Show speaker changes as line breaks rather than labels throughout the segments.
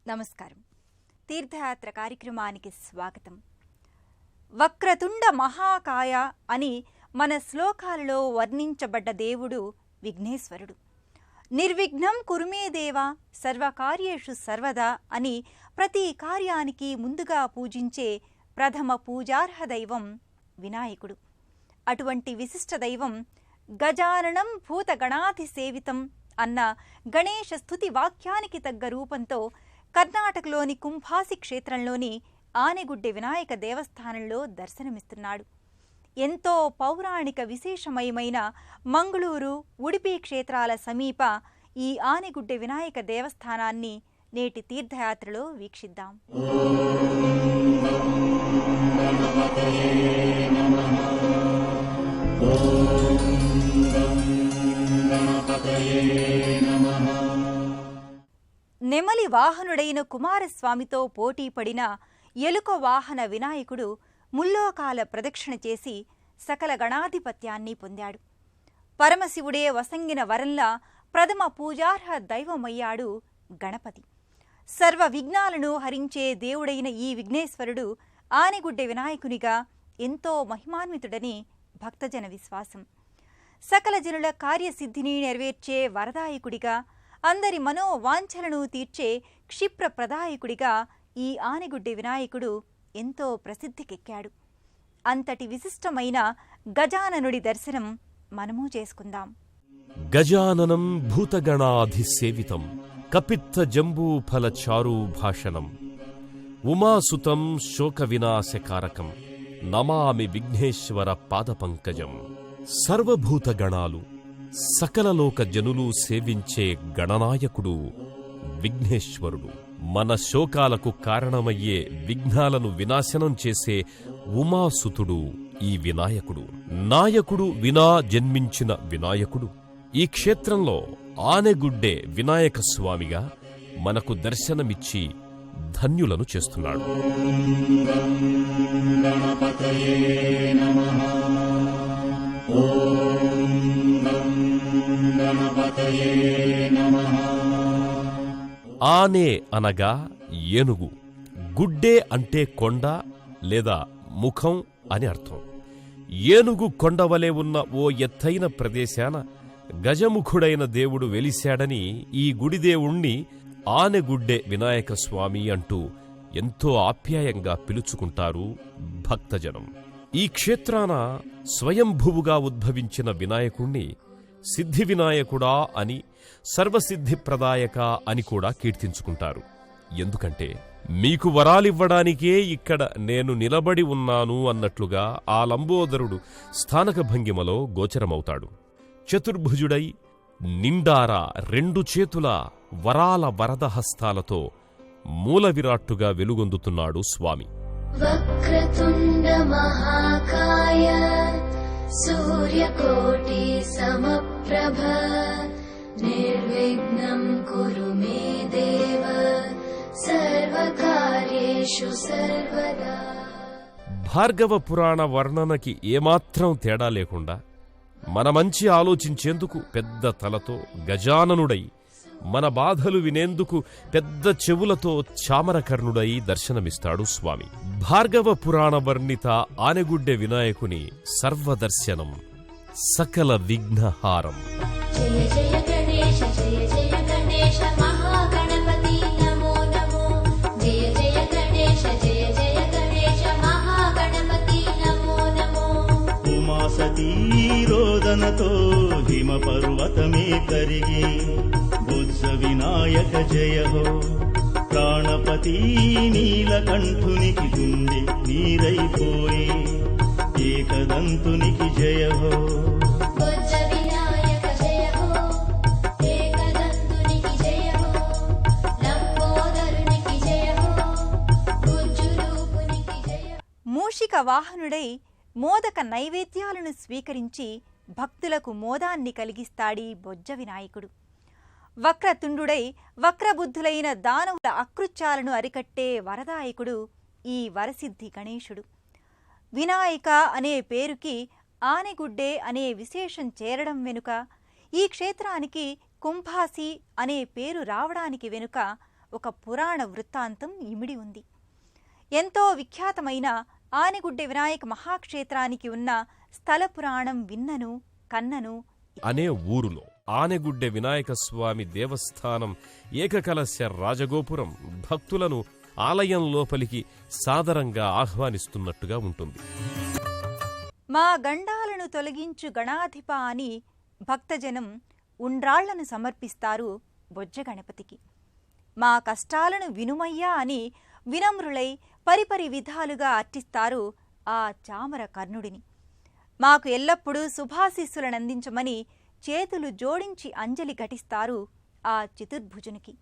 నమస్కారం. తీర్థయాత్ర కార్యక్రమానికి స్వాగతం. వక్రతుండ మహాకాయ అని మన శ్లోకాలలో వర్ణించబడ్డ దేవుడు విఘ్నేశ్వరుడు. నిర్విఘ్నం కురుమే దేవ సర్వకార్యేషు సర్వదా అని ప్రతి కార్యానికి ముందుగా పూజించే ప్రథమ పూజార్హ దైవం వినాయకుడు. అటువంటి విశిష్ట దైవం గజాననం భూతగణాధిసేవితం అన్న గణేశ స్తుతి వాక్యానికి తగ్గ రూపంతో కర్ణాటకలోని కుంభాసి క్షేత్రంలోని ఆనెగుడ్డె వినాయక దేవస్థానంలో దర్శనమిస్తున్నాడు. ఎంతో పౌరాణిక విశేషమయమైన మంగళూరు, ఉడిపి క్షేత్రాల సమీప ఈ ఆనెగుడ్డె వినాయక దేవస్థానాన్ని నేటి తీర్థయాత్రలో వీక్షిద్దాం. నెమలి వాహనుడైన కుమారస్వామితో పోటీపడిన ఎలుక వాహన వినాయకుడు ముల్లోకాల ప్రదక్షిణ చేసి సకల గణాధిపత్యాన్ని పొందాడు. పరమశివుడే వసంగిన వరంలా ప్రథమ పూజార్హ దైవమయ్యాడు గణపతి. సర్వ విఘ్నాలను హరించే దేవుడైన ఈ విఘ్నేశ్వరుడు ఆనెగుడ్డె వినాయకునిగా ఎంతో మహిమాన్వితుడని భక్తజన విశ్వాసం. సకల జనుల కార్యసిద్ధిని నెరవేర్చే వరదాయకుడిగా, అందరి మనోవాంఛలను తీర్చే క్షిప్ర ప్రదాయకుడిగా ఈ ఆనెగుడ్డె వినాయకుడు ఎంతో ప్రసిద్ధికెక్కాడు. అంతటి విశిష్టమైన గజాననుడి దర్శనం మనము చేసుకుందాం.
గజాననం భూతగణాధిసేవితం కపిత్త జంబూఫల చారూభాషణం ఉమాసుతం శోక వినాశకారకం నమామి విఘ్నేశ్వర పాదపంకజం. సర్వభూతగణాలు, సకలలోక జనులు సేవించే గణనాయకుడు విఘ్నేశ్వరుడు. మన శోకాలకు కారణమయ్యే విఘ్నాలను వినాశనం చేసే ఉమాసుతుడు ఈ వినాయకుడు. నాయకుడు వినా జన్మించిన వినాయకుడు ఈ క్షేత్రంలో ఆనెగుడ్డె వినాయక స్వామిగా మనకు దర్శనమిచ్చి ధన్యులను చేస్తున్నాడు. ఆనే అనగా ఏనుగు, గుడ్డే అంటే కొండ లేదా ముఖం అని అర్థం. ఏనుగు కొండవలే ఉన్న ఓ ఎత్తైన ప్రదేశాన గజముఖుడైన దేవుడు వెలిశాడని ఈ గుడిదేవుణ్ణి ఆనెగుడ్డె వినాయక స్వామి అంటూ ఎంతో ఆప్యాయంగా పిలుచుకుంటారు భక్తజనం. ఈ క్షేత్రాన స్వయంభువుగా ఉద్భవించిన వినాయకుణ్ణి సిద్ధి వినాయకుడా అని, సర్వసిద్ధిప్రదాయక అని కూడా కీర్తించుకుంటారు. ఎందుకంటే మీకు వరాలివ్వడానికే ఇక్కడ నేను నిలబడి ఉన్నాను అన్నట్లుగా ఆ లంబోదరుడు స్థానక భంగిమలో గోచరమవుతాడు. చతుర్భుజుడై నిండారా రెండు చేతుల వరాల వరదహస్తాలతో మూల విరాట్టుగా వెలుగొందుతున్నాడు స్వామి.
వక్రతుండ మహాకాయ సూర్యకోటి సమప్రభ నిర్విఘ్నం కురు మే దేవ సర్వకార్యేషు సర్వదా.
భార్గవ పురాణ వర్ణనకి ఏమాత్రం తేడా లేకుండా మన మంచి ఆలోచించేందుకు పెద్ద తలతో గజాననుడై, మన బాధలు వినేందుకు పెద్ద చెవులతో చామరకర్ణుడై దర్శనమిస్తాడు స్వామి. భార్గవ పురాణ వర్ణిత ఆనెగుడ్డె వినాయకుని సర్వదర్శనం సకల విఘ్నహారం.
జయ జయ గణేశ జయ జయ గణేశ మహాగణపతి నమో నమో. జయ జయ గణేశ జయ జయ గణేశ మహాగణపతి నమో నమో.
ఉమాసతీ రోదనతో హిమ పర్వతమే కరిగి బుజ్జ వినాయక జయ హో. ప్రాణపతి నీలకంఠునికి గుండె నీరైపోయి ఏకదంతునికి జయ హో.
బుజ్జ వినాయక జయ హో, ఏకదంతునికి జయ హో, లంబోదరునికి జయ హో, గుజ్జురూపునికి జయ.
మూషిక వాహనుడై మోదక నైవేద్యాలను స్వీకరించి భక్తులకు మోదాన్ని కలిగిస్తాడీ బొజ్జ వినాయకుడు. వక్రతుండుడై వక్రబుద్ధులైన దానవుల అకృత్యాలను అరికట్టే వరదాయకుడు ఈ వరసిద్ధి గణేశుడు. వినాయక అనే పేరుకి ఆనెగుడ్డె అనే విశేషం చేరడం వెనుక, ఈ క్షేత్రానికి కుంభాసి అనే పేరు రావడానికి వెనుక ఒక పురాణ వృత్తాంతం ఇమిడి ఉంది. ఎంతో విఖ్యాతమైన ఆనెగుడ్డె వినాయక మహాక్షేత్రానికి ఉన్న స్థల పురాణం విన్నను కన్నను.
అనే ఊరులో ఆనెగుడ్డె వినాయక స్వామి దేవస్థానం ఏకకలశ రాజగోపురం భక్తులను ఆలయం లోపలికి సాదరంగా ఆహ్వానిస్తున్నట్టుగా ఉంటుంది.
మా గండాలను తొలగించు గణాధిప అని భక్తజనం ఉండ్రాళ్లను సమర్పిస్తారు బొజ్జ గణపతికి. మా కష్టాలను వినుమయ్యా అని వినమ్రులై పరిపరి విధాలుగా అర్చిస్తారు ఆ చామర కర్ణుడిని. మాకు ఎల్లప్పుడూ శుభాశీస్సులనందించమని చేతులు జోడించి అంజలి ఘటిస్తారు ఆ చతుర్భుజునికి.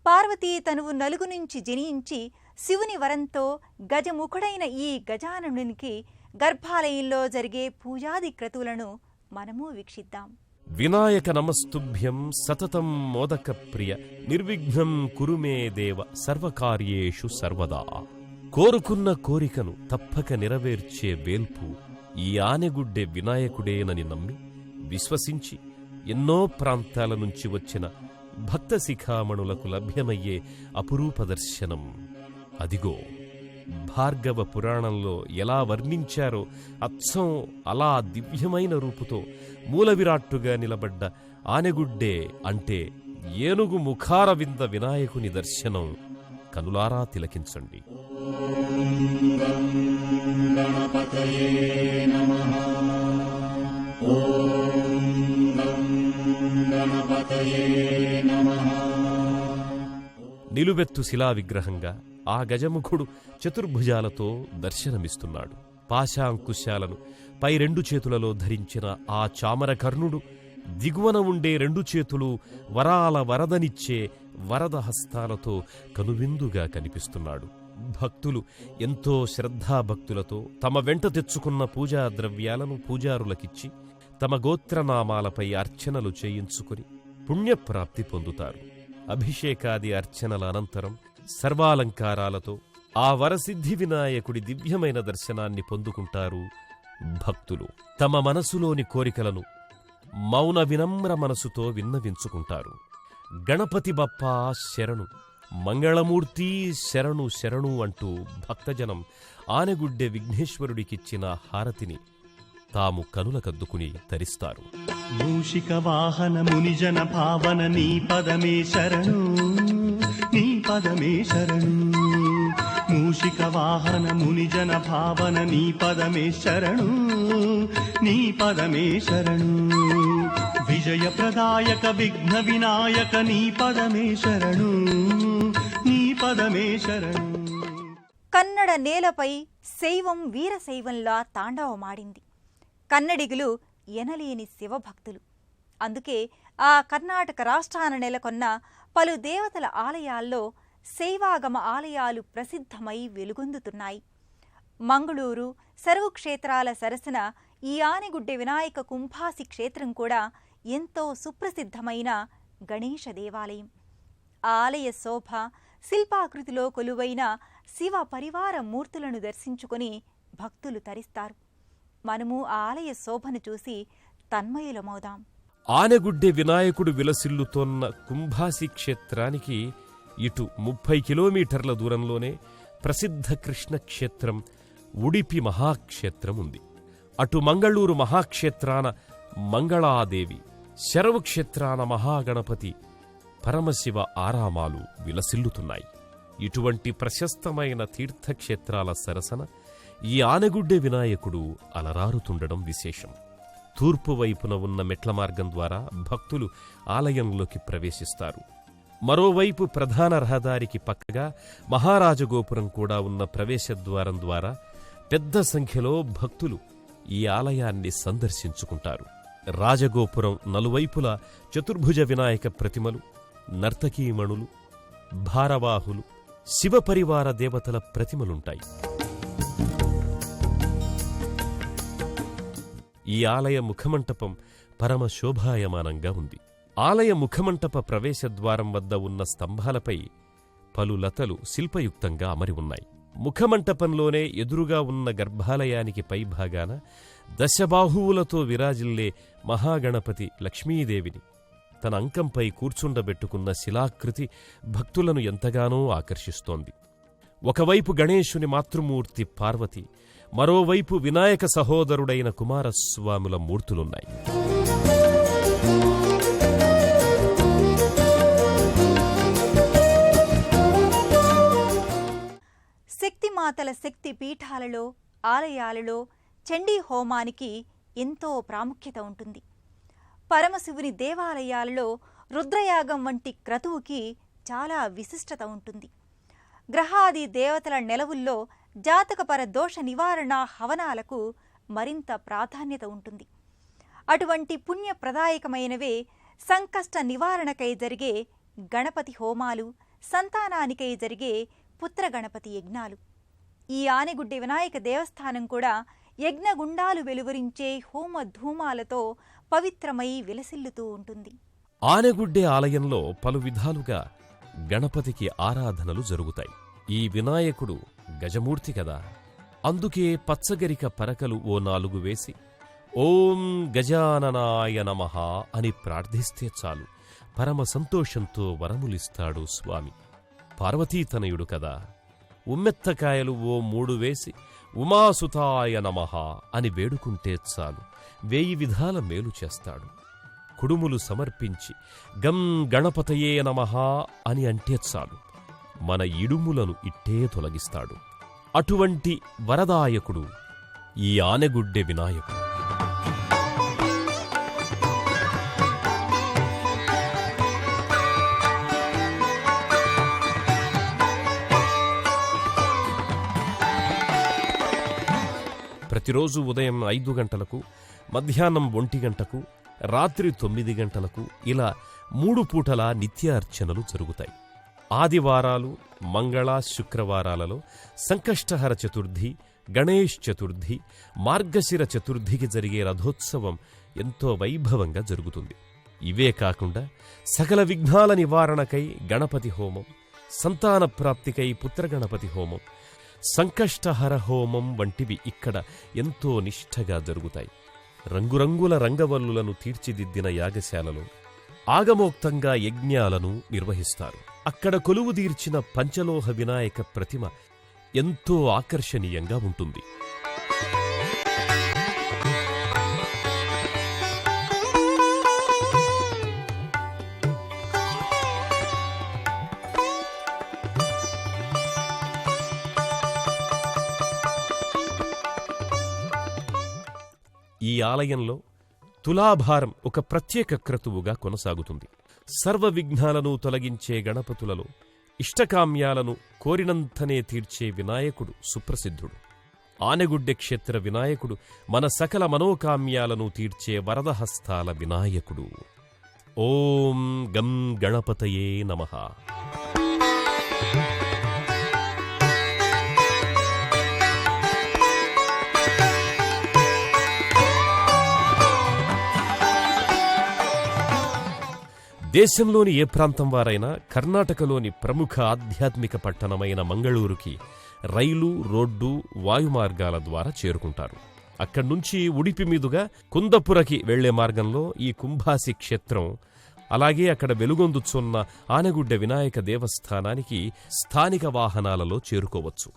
పార్వతీ తనువు నలుగు నుంచి జనించి శివుని వరంతో గజముఖుడైన ఈ గజాననునికి గర్భాలయంలో జరిగే పూజాది క్రతువులను మనము వీక్షిద్దాం.
వినాయక నమస్తుభ్యం సతతం మోదక ప్రియ నిర్విఘ్నం కురుమే దేవ సర్వకార్యేషు సర్వదా. కోరుకున్న కోరికను తప్పక నెరవేర్చే వేల్పు ఈ ఆనెగుడ్డె వినాయకుడేనని నమ్మి విశ్వసించి ఎన్నో ప్రాంతాల నుంచి వచ్చిన భక్త శిఖామణులకు లభ్యమయ్యే అపురూప దర్శనం అదిగో. భార్గవ పురాణంలో ఎలా వర్ణించారో అచ్చం అలా దివ్యమైన రూపుతో మూలవిరాట్టుగా నిలబడ్డ ఆనెగుడ్డే అంటే ఏనుగు ముఖారవింద వినాయకుని దర్శనం కనులారా తిలకించండి. నిలువెత్తు శిలా విగ్రహంగా ఆ గజముఖుడు చతుర్భుజాలతో దర్శనమిస్తున్నాడు. పాశాంకుశాలను పై రెండు చేతులలో ధరించిన ఆ చామరకర్ణుడు దిగువన ఉండే రెండు చేతులు వరాల వరదనిచ్చే వరద హస్తాలతో కనువిందుగా కనిపిస్తున్నాడు. భక్తులు ఎంతో శ్రద్ధాభక్తులతో తమ వెంట తెచ్చుకున్న పూజా ద్రవ్యాలను పూజారులకిచ్చి తమ గోత్రనామాలపై అర్చనలు చేయించుకుని పుణ్యప్రాప్తి పొందుతారు. అభిషేకాది అర్చనల అనంతరం సర్వాలంకారాలతో ఆ వరసిద్ధి వినాయకుడి దివ్యమైన దర్శనాన్ని పొందుకుంటారు భక్తులు. తమ మనసులోని కోరికలను మౌన వినమ్ర మనసుతో విన్నవించుకుంటారు. గణపతి బప్పా శరణు, మంగళమూర్తి శరణు శరణు అంటూ భక్తజనం ఆనెగుడ్డె విఘ్నేశ్వరుడికిచ్చిన హారతిని తాము కనులకద్దుకుని ధరిస్తారు.
మూషిక వాహన మునిజన భావన నీ పదమే శరణు, నీ పదమే శరణు. మూషిక వాహన మునిజన భావన నీ పదమే శరణు, నీ పదమే శరణు. విజయ ప్రదాయక విఘ్న వినాయక నీ పదమే శరణు, నీ పదమే శరణు.
కన్నడ నేలపై శైవం వీరశైవంలా తాండవమాడింది. కన్నడిగులు ఎనలేని శివభక్తులు. అందుకే ఆ కర్ణాటక రాష్ట్రాన నెలకొన్న పలు దేవతల ఆలయాల్లో శైవాగమ ఆలయాలు ప్రసిద్ధమై వెలుగొందుతున్నాయి. మంగళూరు సర్వు క్షేత్రాల సరసన ఈ ఆనెగుడ్డె వినాయక కుంభాసి క్షేత్రం కూడా ఎంతో సుప్రసిద్ధమైన గణేశ దేవాలయం. ఆ ఆలయ శోభ శిల్పాకృతిలో కొలువైన శివ పరివార మూర్తులను దర్శించుకుని భక్తులు తరిస్తారు. మనము ఆ ఆలయ శోభను చూసి తన్మయులమవుదాం.
ఆనెగుడ్డె వినాయకుడు విలసిల్లుతోన్న కుంభాసి క్షేత్రానికి ఇటు 30 కిలోమీటర్ల దూరంలోనే ప్రసిద్ధ కృష్ణ క్షేత్రం ఉడిపి మహాక్షేత్రం ఉంది. అటు మంగళూరు మహాక్షేత్రాన మంగళాదేవి, శరవు క్షేత్రాన మహాగణపతి, పరమశివ ఆరామాలు విలసిల్లుతున్నాయి. ఇటువంటి ప్రశస్తమైన తీర్థక్షేత్రాల సరసన ఈ ఆనెగుడ్డె వినాయకుడు అలరారుతుండడం విశేషం. తూర్పు వైపున ఉన్న మెట్ల మార్గం ద్వారా భక్తులు ఆలయంలోకి ప్రవేశిస్తారు. మరోవైపు ప్రధాన రహదారికి పక్కగా మహారాజగోపురం కూడా ఉన్న ప్రవేశద్వారం ద్వారా పెద్ద సంఖ్యలో భక్తులు ఈ ఆలయాన్ని సందర్శించుకుంటారు. రాజగోపురం నలువైపులా చతుర్భుజ వినాయక ప్రతిమలు, నర్తకీమణులు, భారవాహులు, శివపరివార దేవతల ప్రతిమలుంటాయి. ఈ ఆలయ ముఖమంటపం పరమ శోభాయమానంగా ఉంది. ఆలయ ముఖమంటప ప్రవేశద్వారం వద్ద ఉన్న స్తంభాలపై పలు లతలు శిల్పయుక్తంగా అమరి ఉన్నాయి. ముఖమంటపంలోనే ఎదురుగా ఉన్న గర్భాలయానికి పైభాగాన దశబాహువులతో విరాజిల్లే మహాగణపతి లక్ష్మీదేవిని, తన అంకంపై కూర్చుండబెట్టుకున్న శిలాకృతి భక్తులను ఎంతగానో ఆకర్షిస్తోంది. ఒకవైపు గణేశుని మాతృమూర్తి పార్వతి, మరోవైపు వినాయక సహోదరుడైన కుమారస్వాముల మూర్తులున్నాయి.
శక్తిమాతల శక్తి పీఠాలలో, ఆలయాలలో చండీ హోమానికి ఎంతో ప్రాముఖ్యత ఉంటుంది. పరమశివుని దేవాలయాలలో రుద్రయాగం వంటి క్రతువుకి చాలా విశిష్టత ఉంటుంది. గ్రహాది దేవతల నెలవుల్లో జాతకపర దోష నివారణ హవనాలకు మరింత ప్రాధాన్యత ఉంటుంది. అటువంటి పుణ్యప్రదాయకమైనవే సంకష్ట నివారణకై జరిగే గణపతి హోమాలు, సంతానానికై జరిగే పుత్రగణపతి యజ్ఞాలు. ఈ ఆనెగుడ్డె వినాయక దేవస్థానం కూడా యజ్ఞగుండాలు వెలువరించే హోమ ధూమాలతో పవిత్రమై విలసిల్లుతూ ఉంటుంది.
ఆనెగుడ్డె ఆలయంలో పలు విధాలుగా గణపతికి ఆరాధనలు జరుగుతాయి. ఈ వినాయకుడు గజమూర్తి కదా, అందుకే పచ్చగరిక పరకలు ఓ 4 వేసి ఓం గజాననాయ నమః అని ప్రార్థిస్తే చాలు, పరమ సంతోషంతో వరములిస్తాడు స్వామి. పార్వతీతనయుడు కదా, ఉమ్మెత్తకాయలు ఓ 3 వేసి ఉమాసుతాయ నమః అని వేడుకుంటే చాలు, 1000 విధాల మేలు చేస్తాడు. కుడుములు సమర్పించి గం గణపతయే నమః అని అంటే చాలు, మన ఇడుములను ఇట్టే తొలగిస్తాడు. అటువంటి వరదాయకుడు ఈ ఆనెగుడ్డె వినాయకుడు. ప్రతిరోజు ఉదయం 5 గంటలకు, మధ్యాహ్నం 1 గంటకు, రాత్రి 9 గంటలకు ఇలా 3 పూటల నిత్య అర్చనలు జరుగుతాయి. ఆదివారాలు, మంగళ, శుక్రవారాలలో సంకష్టహర చతుర్థి, గణేష్ చతుర్థి, మార్గశిర చతుర్థికి జరిగే రథోత్సవం ఎంతో వైభవంగా జరుగుతుంది. ఇవే కాకుండా సకల విఘ్నాల నివారణకై గణపతి హోమం, సంతాన ప్రాప్తికై పుత్రగణపతి హోమం, సంకష్టహర హోమం వంటివి ఇక్కడ ఎంతో నిష్ఠగా జరుగుతాయి. రంగురంగుల రంగవల్లులను తీర్చిదిద్దిన యాగశాలలో ఆగమోక్తంగా యజ్ఞాలను నిర్వహిస్తారు. అక్కడ కొలువుదీర్చిన పంచలోహ వినాయక ప్రతిమ ఎంతో ఆకర్షణీయంగా ఉంటుంది. ఈ ఆలయంలో తులాభారం ఒక ప్రత్యేక క్రతువుగా కొనసాగుతుంది. సర్వ విఘ్నాలను తొలగించే గణపతులలో ఇష్టకామ్యాలను కోరినంతనే తీర్చే వినాయకుడు సుప్రసిద్ధుడు. ఆనెగుడ్డె క్షేత్ర వినాయకుడు మన సకల మనోకామ్యాలను తీర్చే వరదహస్తాల వినాయకుడు. ఓం గం గణపతయే నమః. దేశంలోని ఏ ప్రాంతం వారైనా కర్ణాటకలోని ప్రముఖ ఆధ్యాత్మిక పట్టణమైన మంగళూరుకి రైలు, రోడ్డు, వాయుమార్గాల ద్వారా చేరుకుంటారు. అక్కడ్నుంచి ఉడిపి మీదుగా కుందపురకి వెళ్లే మార్గంలో ఈ కుంభాసి క్షేత్రం, అలాగే అక్కడ వెలుగొందుచున్న ఆనెగుడ్డె వినాయక దేవస్థానానికి స్థానిక వాహనాలలో చేరుకోవచ్చు.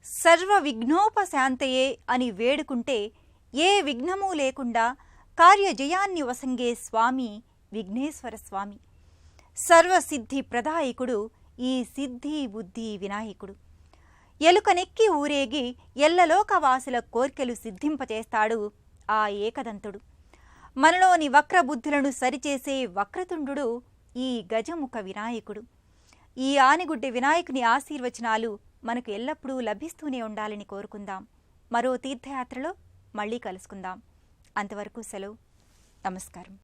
సర్వ విఘ్నోపశాంతయే అని వేడుకుంటే ఏ విఘ్నమూ లేకుండా కార్యజయాన్ని వసంగే స్వామి విఘ్నేశ్వర స్వామి. సర్వసిద్ధి ప్రదాయకుడు ఈ సిద్ధి బుద్ధి వినాయకుడు. ఎలుకనెక్కి ఊరేగి ఎల్లలోకవాసుల కోర్కెలు సిద్ధింపచేస్తాడు ఆ ఏకదంతుడు. మనలోని వక్రబుద్ధులను సరిచేసే వక్రతుండు ఈ గజముఖ వినాయకుడు. ఈ ఆనెగుడ్డె వినాయకుని ఆశీర్వచనాలు మనకు ఎల్లప్పుడూ లభిస్తూనే ఉండాలని కోరుకుందాం. మరో తీర్థయాత్రలో మళ్ళీ కలుసుకుందాం. అంతవరకు సెలవు. నమస్కారం.